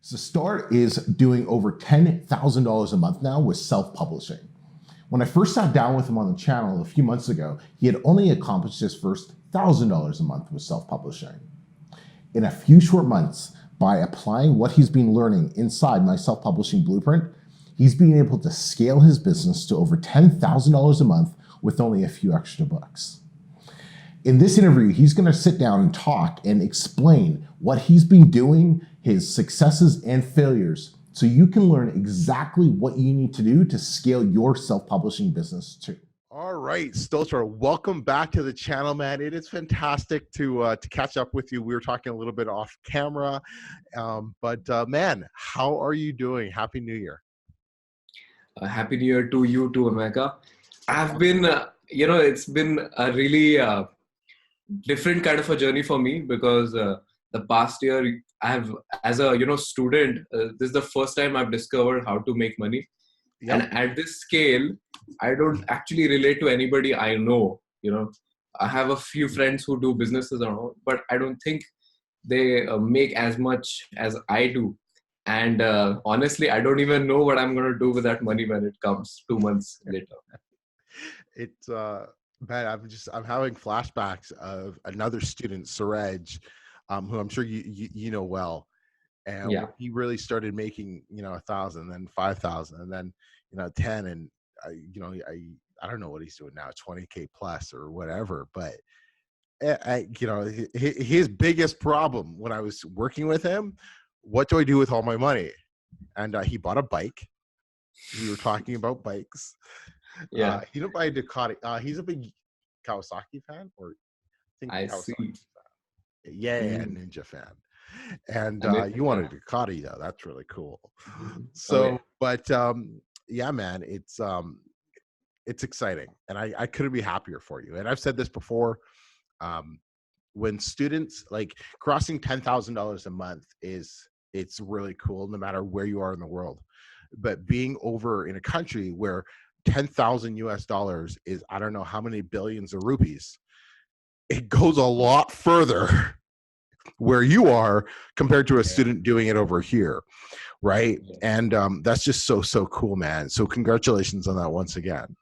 So Start is doing over $10,000 a month now with self-publishing. When I first sat down with him on the channel a few months ago, he had only accomplished his first $1,000 a month with self-publishing. In a few short months, by applying what he's been learning inside my self-publishing blueprint, he's been able to scale his business to over $10,000 a month with only a few extra bucks. In this interview, he's going to sit down and talk and explain what he's been doing, his successes and failures, so you can learn exactly what you need to do to scale your self-publishing business too. All right, Stolzer, welcome back to the channel, man. It is fantastic to catch up with you. We were talking a little bit off camera, but man, how are you doing? Happy New Year. Happy New Year to you too, Omega. I've been, it's been a really different kind of a journey for me because the past year I have, as a student, this is the first time I've discovered how to make money. Yep. And at this scale, I don't actually relate to anybody I know. I have a few friends who do businesses and all, but I don't think they make as much as I do. And honestly, I don't even know what I'm going to do with that money when it comes 2 months later. It's man, I'm having flashbacks of another student, Suraj, who I'm sure you know well. And yeah, he really started making 1,000, then 5,000, and then 10, and I don't know what he's doing now, 20K plus or whatever. But his biggest problem when I was working with him, what do I do with all my money? And he bought a bike. We were talking about bikes. Yeah, he didn't buy a Ducati. He's a big Kawasaki fan, or I see. Fan. Yeah, Ninja fan. And you wanted a Ducati though. That's really cool. So, but yeah, man, it's exciting, and I couldn't be happier for you. And I've said this before. When students like crossing $10,000 a month it's really cool, no matter where you are in the world. But being over in a country where 10,000 US dollars is, I don't know how many billions of rupees, it goes a lot further where you are compared to a student doing it over here, right? And that's just so cool, man. So congratulations on that once again.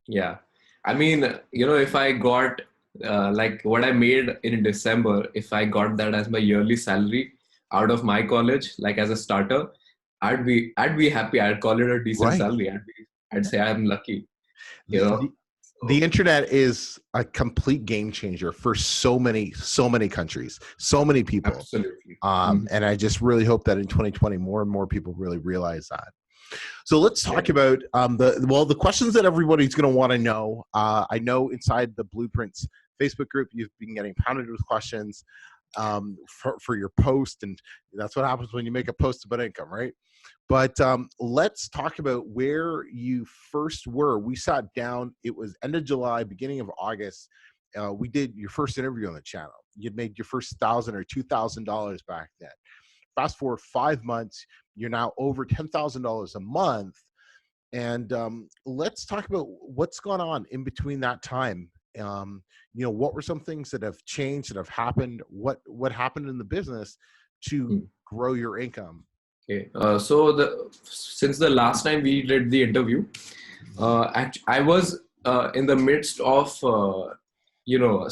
Yeah, I mean, if I got like what I made in December, if I got that as my yearly salary out of my college, like as a starter, I'd be happy. I'd call it a decent salary. I'd say I'm lucky. The internet is a complete game changer for so many countries, so many people. Absolutely. And I just really hope that in 2020, more and more people really realize that. So let's talk about the questions that everybody's going to want to know. I know inside the Blueprints Facebook group, you've been getting pounded with questions for your post, and that's what happens when you make a post about income, right? But let's talk about where you first were. We sat down, it was end of July, beginning of August. We did your first interview on the channel. You'd made your first $1,000 or $2,000 back then. Fast forward 5 months, you're now over $10,000 a month. And let's talk about what's gone on in between that time. What were some things that have changed, that have happened? What happened in the business to grow your income? Okay. Since the last time we did the interview, I was in the midst of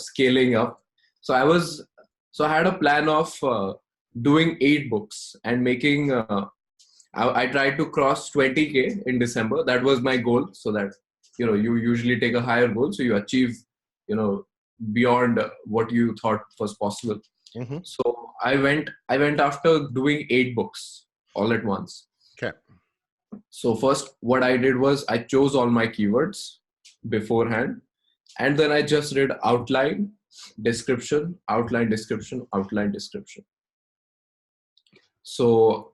scaling up. So I had a plan of doing 8 books and making. I tried to cross 20K in December. That was my goal. So that you usually take a higher goal, so you achieve beyond what you thought was possible. Mm-hmm. So I went after doing 8 books all at once. Okay. So first, what I did was I chose all my keywords beforehand, and then I just read outline, description, outline, description, outline, description. So,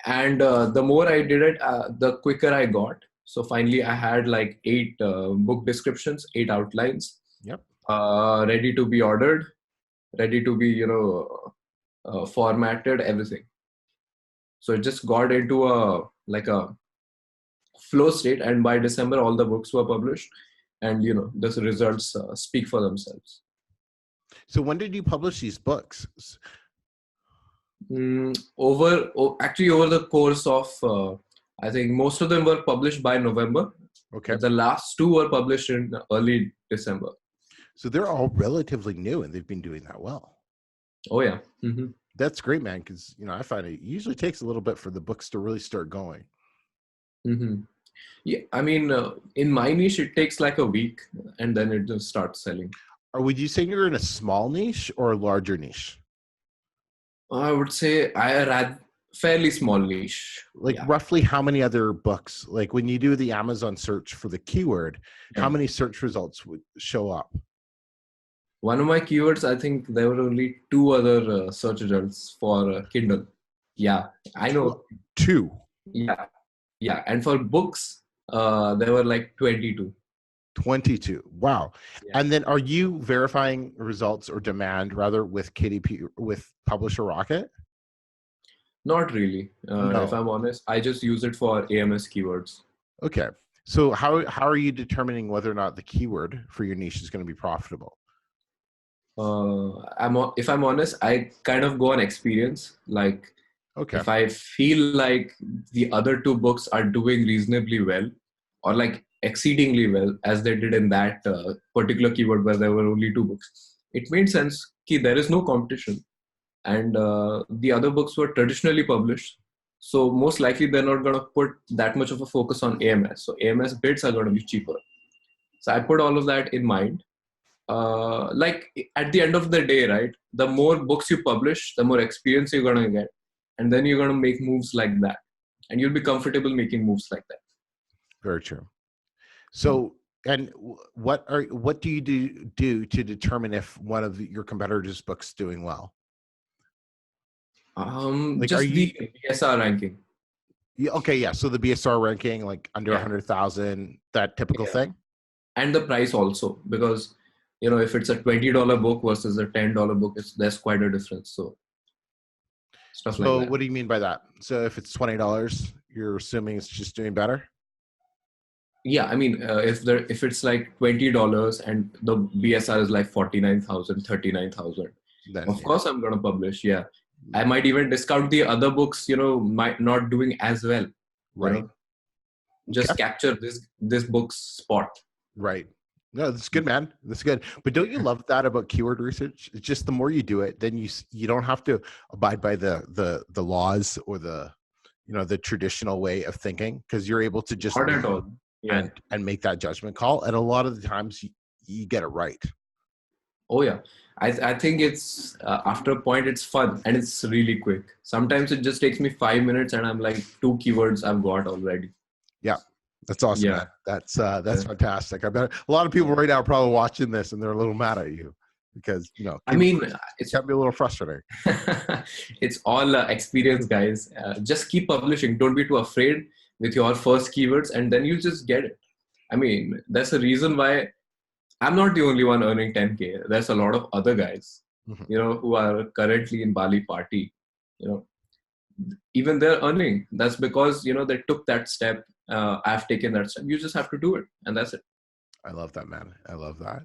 and the more I did it, the quicker I got. So finally, I had like 8 book descriptions, 8 outlines. Yep. Ready to be ordered, ready to be formatted, everything. So it just got into a flow state, and by December all the books were published, and the results speak for themselves. So when did you publish these books? Actually, over the course of, I think most of them were published by November. Okay. The last two were published in early December. So they're all relatively new and they've been doing that well. Oh yeah. That's great, man. Because, I find it usually takes a little bit for the books to really start going. Yeah, I mean, in my niche, it takes like a week and then it just starts selling. Or would you say you're in a small niche or a larger niche? I would say I had fairly small niche. Like roughly how many other books, like when you do the Amazon search for the keyword, how many search results would show up? One of my keywords, I think there were only 2 other search results for Kindle. Yeah, I know. 2. Yeah. And for books, there were like 22. 22. Wow. Yeah. And then are you verifying results or demand rather with KDP, with Publisher Rocket? Not really. No. If I'm honest, I just use it for AMS keywords. Okay. So how are you determining whether or not the keyword for your niche is going to be profitable? If I'm honest, I kind of go on experience. Like, okay, if I feel like the other 2 books are doing reasonably well, or like exceedingly well, as they did in that particular keyword where there were only 2 books, it made sense that there is no competition, and the other books were traditionally published. So most likely they're not going to put that much of a focus on AMS. So AMS bids are going to be cheaper. So I put all of that in mind. Like at the end of the day, right, the more books you publish, the more experience you're going to get, and then you're going to make moves like that, and you'll be comfortable making moves like that. Very true. So, and what do you do to determine if one of your competitors' books doing well? Like, just the BSR ranking. Okay, yeah. So the BSR ranking, like under 100,000, that typical thing, and the price also, because if it's a $20 book versus a $10 book, there's quite a difference. So stuff like that. What do you mean by that? So if it's $20, you're assuming it's just doing better? Yeah, I mean, if it's like $20 and the BSR is like 49,000, 39,000, of course I'm gonna publish. Yeah, I might even discount the other books. Might not doing as well. Right. Just capture this book's spot. Right. No, that's good, man. That's good. But don't you love that about keyword research? It's just the more you do it, then you don't have to abide by the laws or the traditional way of thinking, because you're able to just and make that judgment call. And a lot of the times you get it right. Oh yeah, I think it's after a point it's fun and it's really quick. Sometimes it just takes me 5 minutes and I'm like 2 keywords I've got already. Yeah. That's awesome. Yeah. Man. That's fantastic. I bet a lot of people right now are probably watching this and they're a little mad at you because I mean, it can be a little frustrating. It's all experience, guys. Just keep publishing. Don't be too afraid with your first keywords, and then you just get it. I mean, there's a reason why I'm not the only one earning 10K. There's a lot of other guys, who are currently in Bali party. Even they're earning. That's because they took that step. I've taken that step. You just have to do it, and that's it. I love that, man. I love that.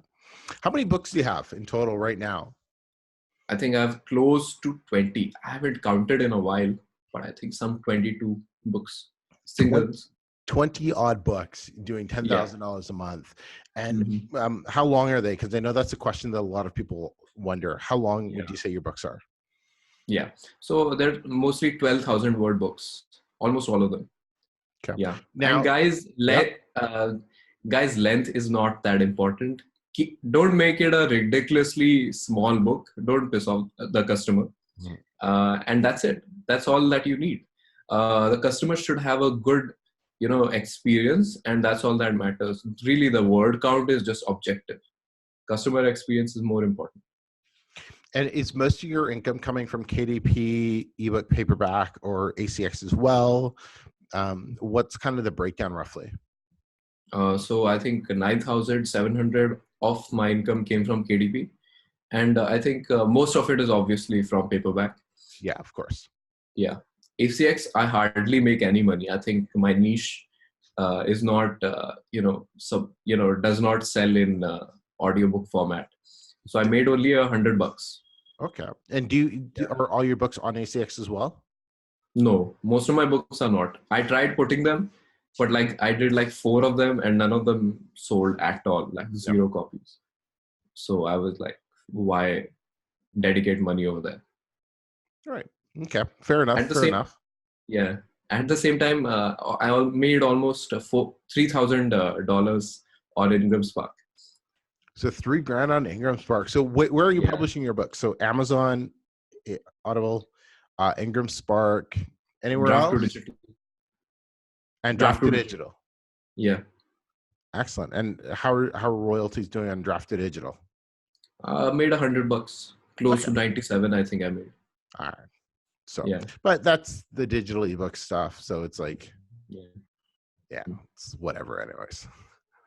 How many books do you have in total right now? I think I have close to 20. I haven't counted in a while, but I think some 22 books. Singles. 20 odd books doing $10,000 a month. And how long are they? Because I know that's a question that a lot of people wonder. How long would you say your books are? Yeah. So they're mostly 12,000 word books, almost all of them. Okay. Yeah. Now, and guys, length is not that important. Don't make it a ridiculously small book. Don't piss off the customer. And that's it. That's all that you need. The customer should have a good, experience, and that's all that matters. Really, the word count is just objective. Customer experience is more important. And is most of your income coming from KDP, ebook, paperback, or ACX as well? What's kind of the breakdown roughly? So I think 9,700 of my income came from KDP. And I think most of it is obviously from paperback. Yeah, of course. Yeah. ACX, I hardly make any money. I think my niche is not, does not sell in audiobook format. So I made only $100. Okay. And are all your books on ACX as well? No, most of my books are not. I tried putting them, but like I did like 4 of them and none of them sold at all, like Yep. 0 copies. So I was like, why dedicate money over there? All right. Okay. Fair enough. At the Fair same, enough. yeah. At the same time, made almost $3,000 on Ingram Spark. So $3,000 on Ingram Spark. So where are you Yeah. publishing your books? So Amazon, Audible, Ingram Spark, anywhere Draft to else? digital. And Draft to Digital. Yeah. Excellent. And how are royalties doing on Draft to Digital? Made $100, close Okay. to 97, I think I made. All right. So, Yeah. but that's the digital ebook stuff. So it's like, Yeah. it's whatever anyways.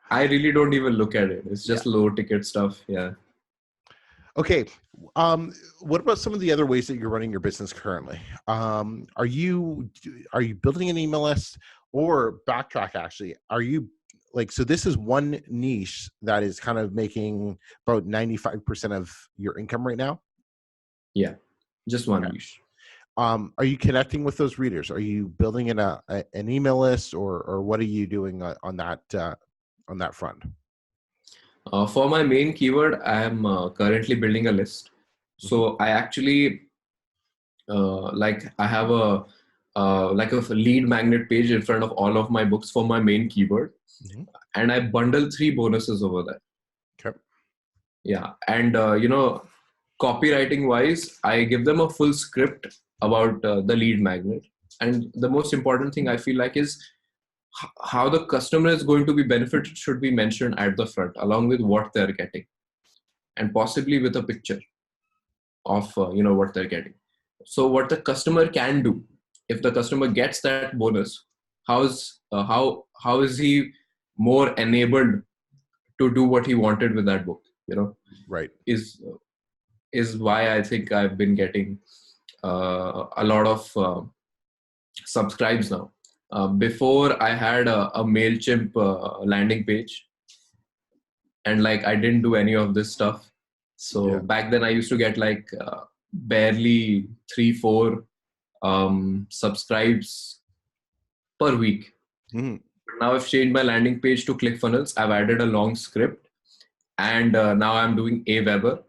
I really don't even look at it. It's just low ticket stuff. Yeah. Okay. What about some of the other ways that you're running your business currently? Are you building an email list, or backtrack actually? Are you so this is one niche that is kind of making about 95% of your income right now? Yeah. Just one Okay. niche. Are you connecting with those readers? Are you building in an email list, or what are you doing on that front? For my main keyword, I am currently building a list. So I actually I have a lead magnet page in front of all of my books for my main keyword, and I bundle 3 bonuses over there. Okay. Yeah, and copywriting wise, I give them a full script about the lead magnet, and the most important thing I feel like is how the customer is going to be benefited should be mentioned at the front, along with what they're getting, and possibly with a picture of what they're getting. So what the customer can do if the customer gets that bonus, how is he more enabled to do what he wanted with that book? Right. Is why I think I've been getting a lot of subscribes now. Before I had a MailChimp landing page, and I didn't do any of this stuff. So back then I used to get barely 3-4 subscribes per week. Now I've changed my landing page to ClickFunnels. I've added a long script, and now I'm doing Aweber,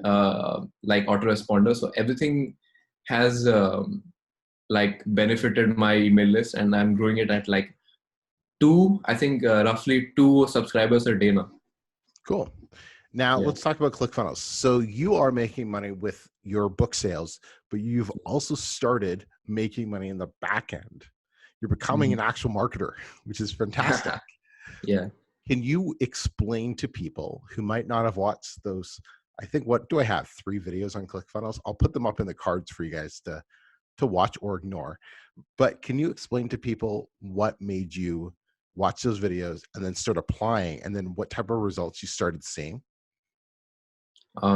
autoresponder. So everything has benefited my email list, and I'm growing it at roughly 2 subscribers a day now. Cool. Now let's talk about ClickFunnels. So you are making money with your book sales, but you've also started making money in the back end. You're becoming an actual marketer, which is fantastic. Yeah. Can you explain to people who might not have watched those? I think, what do I have? 3 videos on ClickFunnels. I'll put them up in the cards for you guys to watch or ignore. But can you explain to people what made you watch those videos and then start applying, and then what type of results you started seeing?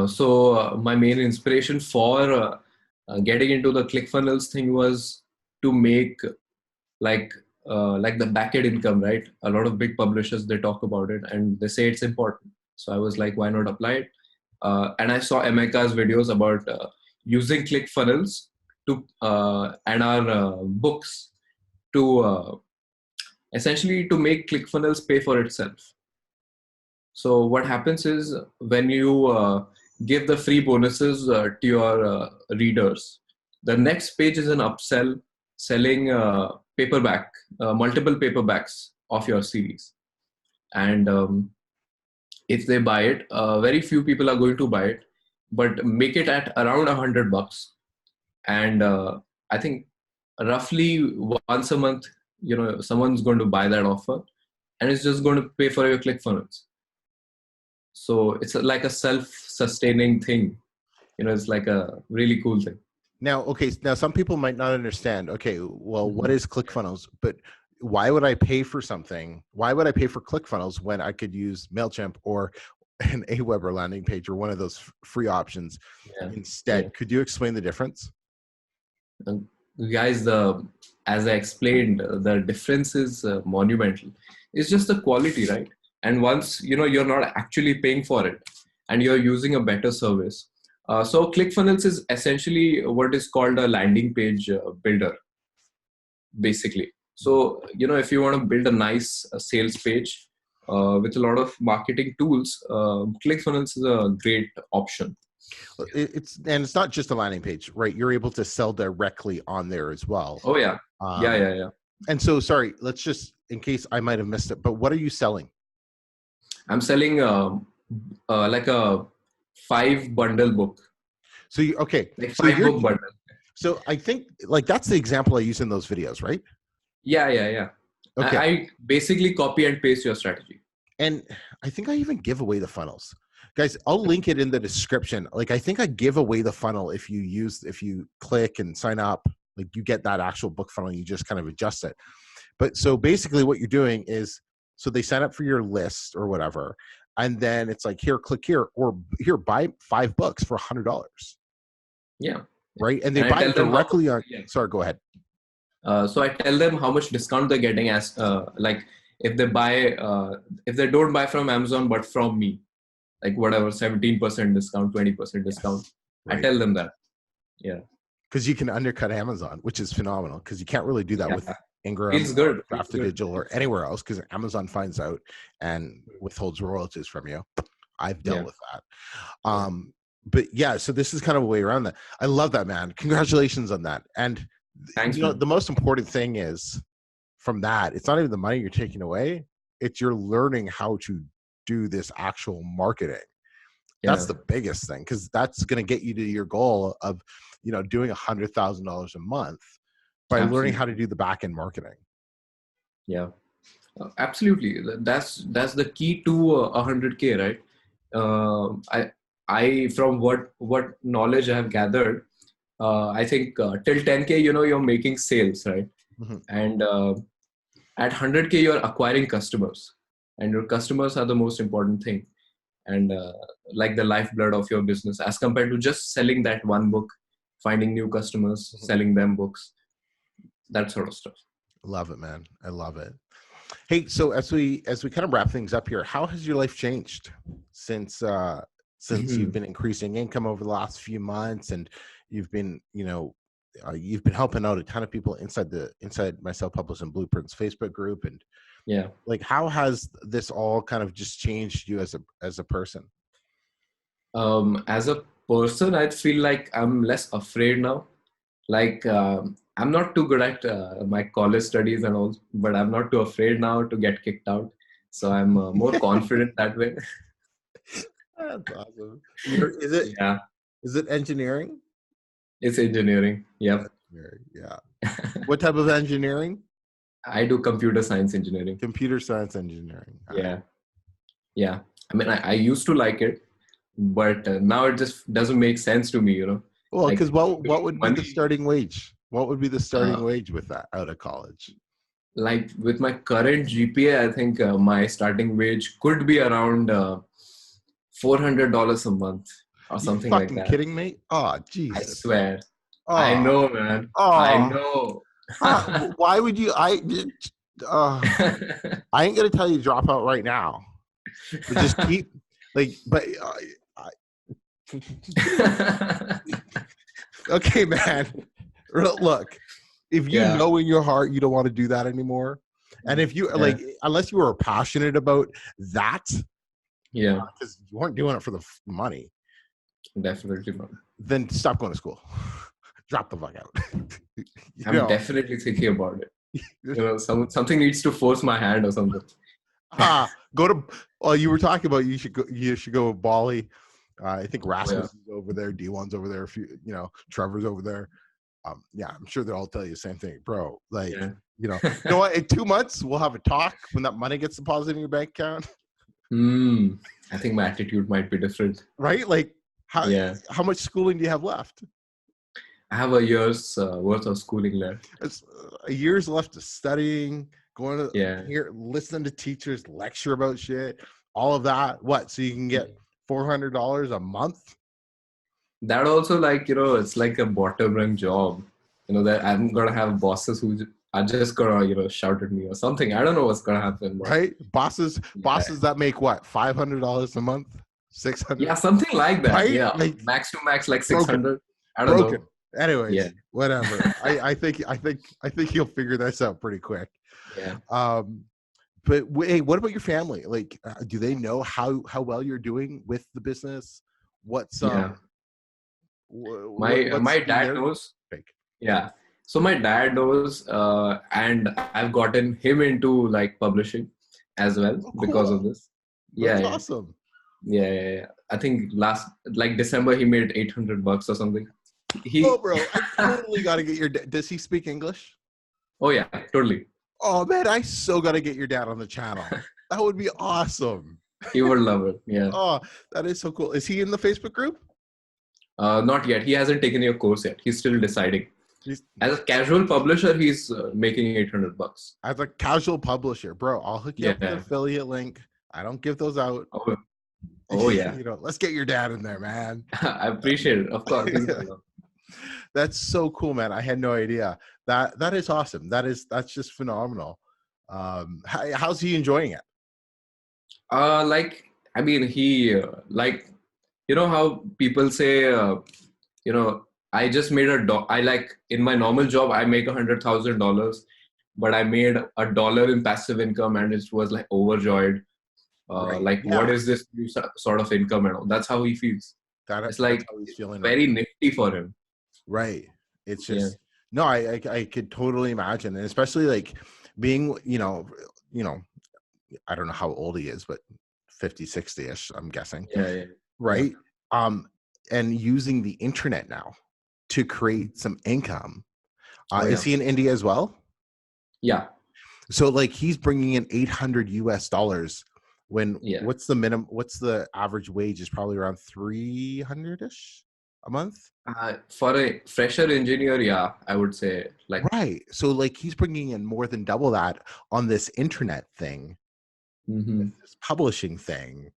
So my main inspiration for getting into the ClickFunnels thing was to make the back-end income, right? A lot of big publishers, they talk about it and they say it's important. So I was like, why not apply it? And I saw Emeka's videos about using ClickFunnels to and our books to essentially to make ClickFunnels pay for itself. So what happens is when you give the free bonuses to your readers, the next page is an upsell, selling multiple paperbacks of your series. And if they buy it, very few people are going to buy it, but make it at around $100. And I think roughly once a month, someone's going to buy that offer, and it's just going to pay for your ClickFunnels. So it's like a self-sustaining thing. It's like a really cool thing. Now, some people might not understand. Okay, well, what is ClickFunnels? But why would I pay for something? Why would I pay for ClickFunnels when I could use MailChimp or an Aweber landing page or one of those free options instead? Yeah. Could you explain the difference? Guys, as I explained, the difference is monumental. It's just the quality, right? And once you're not actually paying for it and you're using a better service, So ClickFunnels is essentially what is called a landing page builder, basically. So, if you want to build a nice sales page with a lot of marketing tools, ClickFunnels is a great option. It's not just a landing page, right? You're able to sell directly on there as well. Oh, yeah. Yeah. And so, sorry, let's just, in case I might have missed it, but what are you selling? I'm selling like a 5 bundle book. So okay. Like So 5 book bundle. So I think like that's the example I use in those videos, right? Yeah. Okay. I basically copy and paste your strategy. And I think I even give away the funnels. Guys, I'll link it in the description. Like I think I give away the funnel if you click and sign up, like you get that actual book funnel, you just kind of adjust it. But so basically what you're doing is, so they sign up for your list or whatever, and then it's like, here, click here, or here, buy 5 books for $100. Yeah. Right. And they buy it directly on. Yeah. Sorry, go ahead. So I tell them how much discount they're getting as like if they buy, if they don't buy from Amazon, but from me, like whatever, 17% discount, 20% discount. Yes. Right. I tell them that. Yeah. Because you can undercut Amazon, which is phenomenal, because you can't really do that with Ingram, Craft to Digital, or anywhere else, because Amazon finds out and withholds royalties from you. I've dealt with that. But yeah, so this is kind of a way around that. I love that, man. Congratulations on that. And thanks, the most important thing is from that, it's not even the money you're taking away. It's you're learning how to do this actual marketing. That's the biggest thing, because that's going to get you to your goal of, doing $100,000 a month by learning how to do the back end marketing. Yeah, absolutely. That's the key to 100K, right? I from what knowledge I have gathered, I think till 10K, you're making sales, right? Mm-hmm. And at 100K, you're acquiring customers, and your customers are the most important thing, and like the lifeblood of your business, as compared to just selling that one book, finding new customers, selling them books, that sort of stuff. Love it, man. I love it. Hey, so as we kind of wrap things up here, how has your life changed since you've been increasing income over the last few months, and you've been helping out a ton of people inside my Self-Published and Blueprints Facebook group, and like how has this all kind of just changed you as a person? As a person, I feel like I'm less afraid now. Like I'm not too good at my college studies and all, but I'm not too afraid now to get kicked out. So I'm more confident that way. That's awesome. Is it? Yeah. Is it engineering? It's engineering. Yeah. Yeah. What type of engineering? I do computer science engineering. Computer science engineering. Yeah. I mean, I used to like it, but now it just doesn't make sense to me, Well, because what would be the starting wage? What would be the starting wage with that out of college? Like with my current GPA, I think my starting wage could be around $400 a month or something like that. You fucking kidding me? Oh, Jesus. I swear. Oh. I know, man. Oh. I know. Why would you? I ain't gonna tell you to drop out right now, but just keep okay, man. Look, if you know in your heart you don't want to do that anymore, and if you unless you were passionate about that, because you weren't doing it for the money, definitely not. Then stop going to school. Drop the fuck out. I'm definitely thinking about it. Something needs to force my hand or something. Go to. Well, you were talking about you should go with Bali. I think Rasmus is over there. D1's over there. A few, Trevor's over there. I'm sure they'll all tell you the same thing, bro. Like, you know what? In 2 months, we'll have a talk when that money gets deposited in your bank account. I think my attitude might be different. Right? Like, how much schooling do you have left? I have a year's worth of schooling left. It's a year's left of studying, going to here, listening to teachers lecture about shit, all of that. What? So you can get $400 a month? That also, it's like a bottom rung job. That I'm gonna have bosses who are just gonna, shout at me or something. I don't know what's gonna happen. Right? Bosses that make what? $500 a month? 600. Yeah, something like that. Right? Yeah, Like max to max like broken. 600. I don't Broken. know. Anyways, Yeah. whatever. I think you'll figure this out pretty quick. Yeah. But hey, what about your family? Like, do they know how well you're doing with the business? What's Yeah. what's My been dad their knows. take? Yeah. So my dad knows, and I've gotten him into like publishing as well Oh, because of cool. this. Yeah, That's yeah, awesome. yeah. I think last like December he made $800 or something. Oh, He, bro, I totally got to get your. Does he speak English? oh yeah, totally. Oh man, I so got to get your dad on the channel. That would be awesome. He would love it. Yeah. Oh, that is so cool. Is he in the Facebook group? Not yet. He hasn't taken your course yet. He's still deciding. He's As a casual publisher, he's making $800. as a casual publisher, bro. I'll hook you up with an Yeah. affiliate link. I don't give those out. Oh yeah. You know, let's get your dad in there, man. I appreciate it. Of course. He's gonna love it. That's so cool, man. I had no idea. That is awesome. That's just phenomenal. How's he enjoying it? Like I mean, he like you know how people say I just made I like in my normal job I make $100,000, but I made $1 in passive income and it was like overjoyed. Right. Like Yeah. what is this new sort of income and all? That's how he feels. It's like that's how he's feeling. very nifty for him. Right. It's Yeah. just no, I could totally imagine, and especially like being, I don't know how old he is, but 50, 60-ish, I'm guessing. Yeah. Right. And using the internet now to create some income. Is he in India as well? Yeah. So like he's bringing in $800 when Yeah. what's the average wage is probably around 300-ish a month. For a fresher engineer, yeah, I would say like Right. So like he's bringing in more than double that on this internet thing, this publishing thing.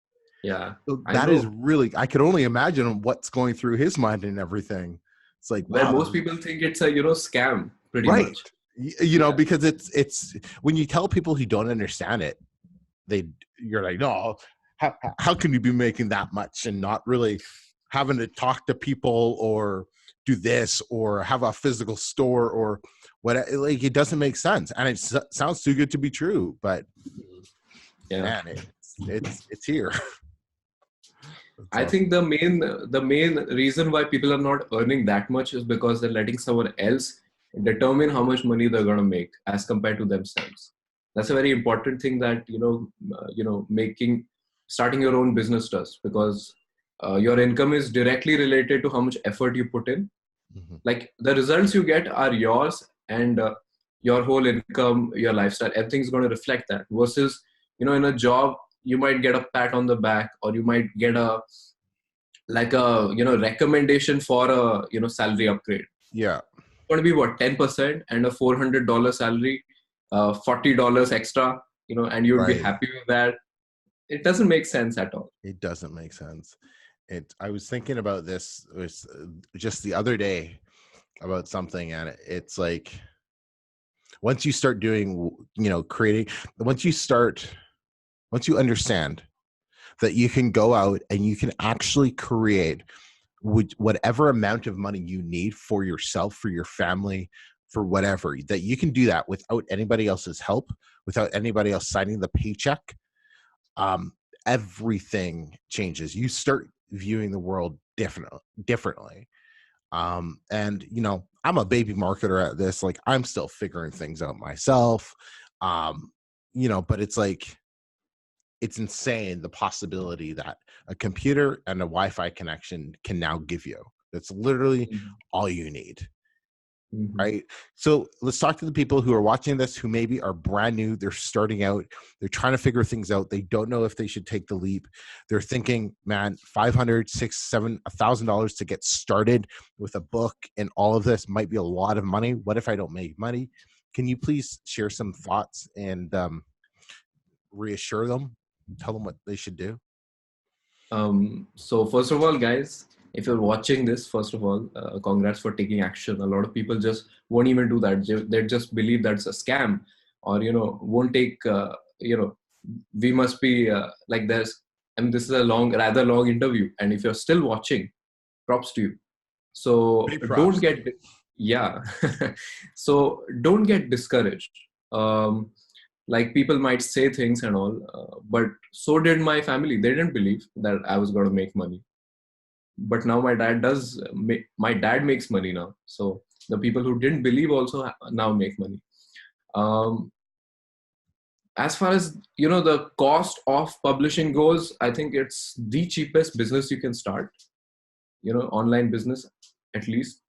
Yeah. So that is really, I could only imagine what's going through his mind and everything. It's like, where wow, most people think it's a scam pretty right. much. You know, because it's when you tell people who don't understand it, you're like, no, how can you be making that much and not really having to talk to people or do this or have a physical store or what? Like, it doesn't make sense, and it sounds too good to be true. But Yeah, man, it's here. I think the main reason why people are not earning that much is because they're letting someone else determine how much money they're going to make as compared to themselves. That's a very important thing that starting your own business does, because your income is directly related to how much effort you put in. Like the results you get are yours, and your whole income, your lifestyle, everything's going to reflect that. Versus in a job you might get a pat on the back, or you might get a recommendation for a salary upgrade. Yeah, It's going to be what, 10% and a $400 salary, $40 extra, and you'd be happy with that. It doesn't make sense at all. It doesn't make sense. I was thinking about this just the other day about something, and it's like once you start doing, creating, once you understand that you can go out and you can actually create whatever amount of money you need for yourself, for your family, for whatever, that you can do that without anybody else's help, without anybody else signing the paycheck. Everything changes. You start viewing the world differently. And I'm a baby marketer at this. Like, I'm still figuring things out myself. But it's like, it's insane the possibility that a computer and a Wi-Fi connection can now give you. That's literally all you need. Right. So let's talk to the people who are watching this, who maybe are brand new. They're starting out. They're trying to figure things out. They don't know if they should take the leap. They're thinking, man, $500, $600, $700, $1,000 to get started with a book and all of this might be a lot of money. What if I don't make money? Can you please share some thoughts and reassure them, tell them what they should do? So first of all, guys, if you're watching this, first of all, congrats for taking action. A lot of people just won't even do that. They just believe that's a scam, or won't take we must be like there's and this is a rather long interview. And if you're still watching, props to you. So Big props. don't get, yeah. So don't get discouraged. Like people might say things and all, but so did my family. They didn't believe that I was going to make money. But now my dad does. My dad makes money now. So the people who didn't believe also now make money. As far as the cost of publishing goes, I think it's the cheapest business you can start. Online business, at least,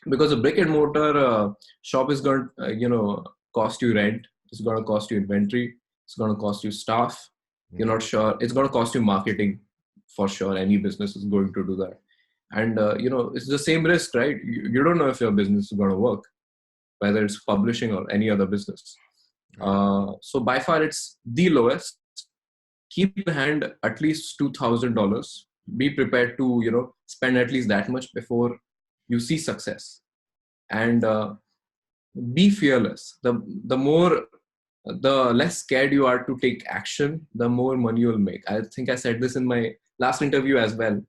because a brick and mortar shop is going to cost you rent. It's going to cost you inventory. It's going to cost you staff. You're not sure. It's going to cost you marketing, for sure. Any business is going to do that. And it's the same risk, right? You don't know if your business is going to work, whether it's publishing or any other business. So by far it's the lowest. Keep in hand at least $2,000. Be prepared to spend at least that much before you see success. And be fearless. The less scared you are to take action, the more money you'll make. I think I said this in my last interview as well.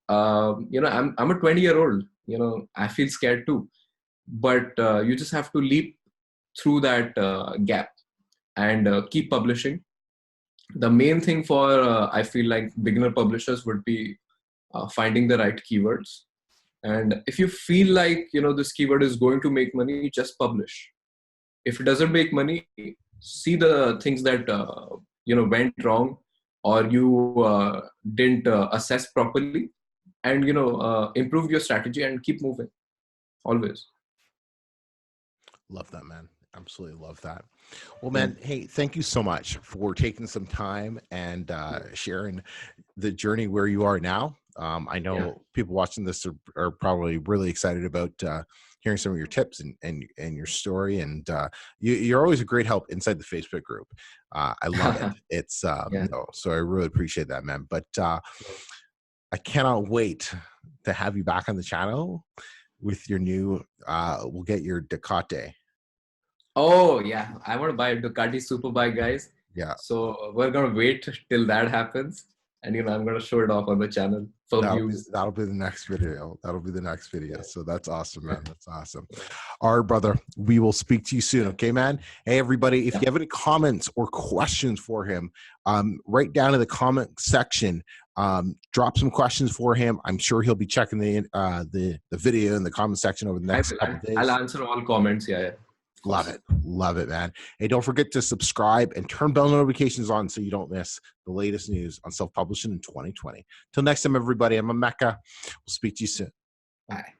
I'm a 20-year-old. I feel scared too, but you just have to leap through that gap and keep publishing. The main thing for I feel like beginner publishers would be finding the right keywords. And if you feel like this keyword is going to make money, just publish. If it doesn't make money, see the things that went wrong, or you didn't assess properly, and improve your strategy and keep moving always. Love that, man. Absolutely love that. Well, man, hey, thank you so much for taking some time and sharing the journey where you are now. I know people watching this are probably really excited about hearing some of your tips and your story. And you're always a great help inside the Facebook group. I love it. It's so I really appreciate that, man. But I cannot wait to have you back on the channel with your new, we'll get your Ducati. Oh yeah, I want to buy a Ducati Superbike, guys. Yeah. So we're gonna wait till that happens, and I'm gonna show it off on the channel for views. That'll be the next video. So that's awesome, man. That's awesome. All right, brother. We will speak to you soon. Okay, man. Hey, everybody. If you have any comments or questions for him, write down in the comment section. Drop some questions for him. I'm sure he'll be checking the video in the comment section over the next couple of days. I'll answer all comments. Yeah. Love it, man. Hey, don't forget to subscribe and turn bell notifications on so you don't miss the latest news on self-publishing in 2020. Till next time, everybody, I'm Emeka. We'll speak to you soon. Bye.